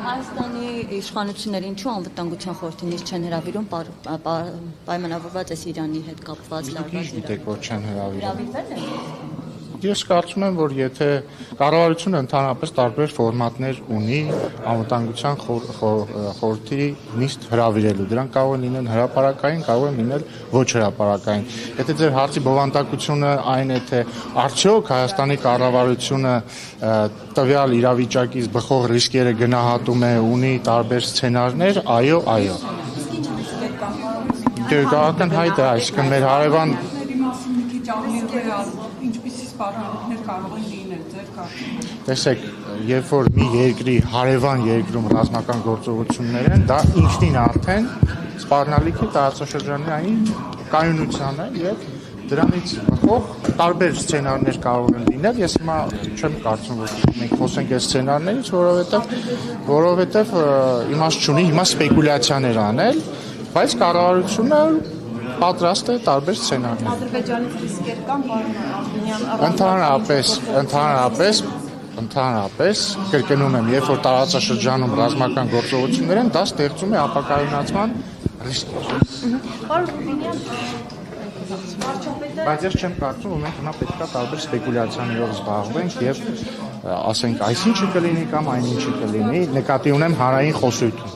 Հայաստանի իշխանությունները ինչու անվտանգության խորհրդին չեն հրավիրում պայմանավորված է Իրանի հետ կապված լարված Գիտեք, որ չեն հրավիրում։ հրավիրվել են։ Ես կարծում եմ, որ եթե կառավարությունը ընդհանրապես տարբեր ֆորմատներ ունի անվտանգության խորհրդի նիստ հրավիրելու, դրանք կարող են լինել հրապարակային, կարող են լինել ոչ հրապարակային։ Եթե ձեր հարցի բովանդակությունը այն է, թե արդյոք Հայաստանի կառավարությունը տվյալ իրավիճակից բխող ռիսկերը գնահատում է, ունի տարբեր սցենարներ, այո։ Ակնհայտ է, այսինքն մեր հարևան Ինչպիսի սպառնալիքներ կարող են լինել ձեր կարծիքով։ Տեսեք, երբ որ մի երկրի հարևան երկրում ռազմական գործողություններ են, դա ինքնին արդեն սպառնալիք է տարածաշրջանային կայունությանը եւ դրանից բխող տարբեր սցենարներ կարող են լինել։ Ես հիմա չեմ կարծում, որ մենք խոսենք այս սցենարներից, որովհետեւ իմաստ չունի հիմա սպեկուլյացիաներ անել, բայց կառավարությունը պատրաստ է տարբեր սցենարներ։ Ադրբեջանից ռիսկեր կան, Ընդհանրապես, կրկնում եմ, երբ որ տարածաշրջանում ռազմական գործողություններ են, դա ստեղծում է ապակայունացման ռիսկեր։ Բայց ես չեմ կարծում, որ մենք հիմա պետք է տարբեր սպեկուլյացիաներով զբաղվենք եւ ասենք այսինչը կլինի կամ այնինչը կլինի, նկատի ունեմ հանրային խոսույթը։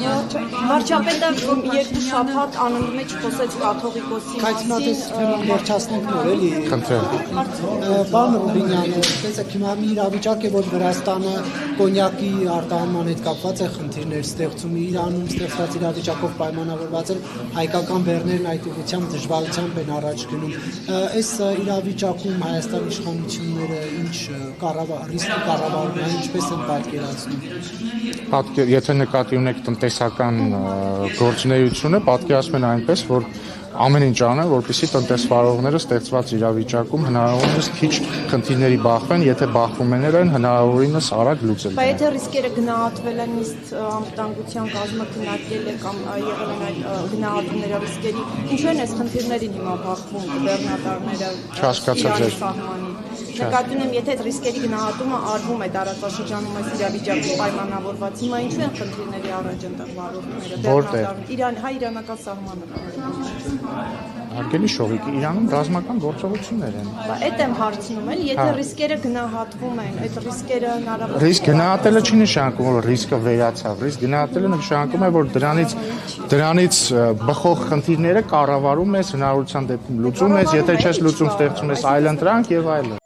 Վարչապետը երկու շաբաթ անունի մեջ խոսեց կաթողիկոսի Բայց նա դες վերջացնենք նոր էլի։ Պարոն Ռուբինյան, տեսեք հիմա մի իրավիճակ է, որ Վրաստանը կոնյակի արտահանման հետ կապված է խնդիրներ ստեղծում, Իրանում ստեղծված իրավիճակով պայմանավորված են հայկական բեռներն այդ ուղղությամբ դժվարությամբ են առաջ գնում։ Այս իրավիճակում Հայաստանի իշխանությունները ինչ ռիսկի կառավարում են, ինչպես են պատկերացնում։ Եթե նկատի ունեք տնտեսական գործունեությունը, պատկերացնում են այնպես, որ ամեն ինչ անեն, որպեսզի տնտեսվարողները ստեղծված իրավիճակում հնարավորինս քիչ խնդիրների բախվեն, եթե բախվում են հնարավորինս արագ լուծել։ Բայց եթե ռիսկերը գնահատվել են նիստ անվտանգության կազմը քննարկել է կամ եղել են այդ գնահատումները ռիսկերի, ինչու են այս խնդիրներին հիմա բախվում գուբերնատորները Իրանի սահմանին։ Նկատի ունեմ, եթե այդ ռիսկերի գնահատումը արվում է տարածաշրջանում այս իրավիճակի պայմանավորված, հիմա ինչու են խնդիրների առաջ ընտեղ վարորդները, իրանական սահմանը։ Հարգելի շողիկ, Իրանում ռազմական գործողություններ են։ Այդ եմ հարցնում էլ, եթե ռիսկերը գնահատվում են, այդ ռիսկերը հնարավոր։ Ռիսկ գնահատելը չի նշանակում, որ ռիսկը վերացավ։ Ռիսկ գնահատելը նշանակում է, որ դրանից բխող խնդիրները կառավարում ես, հնարավորության դեպքում լուծում ես, եթե չես լուծում, ստեղծում ես այլ ընտրանք եւ այլն։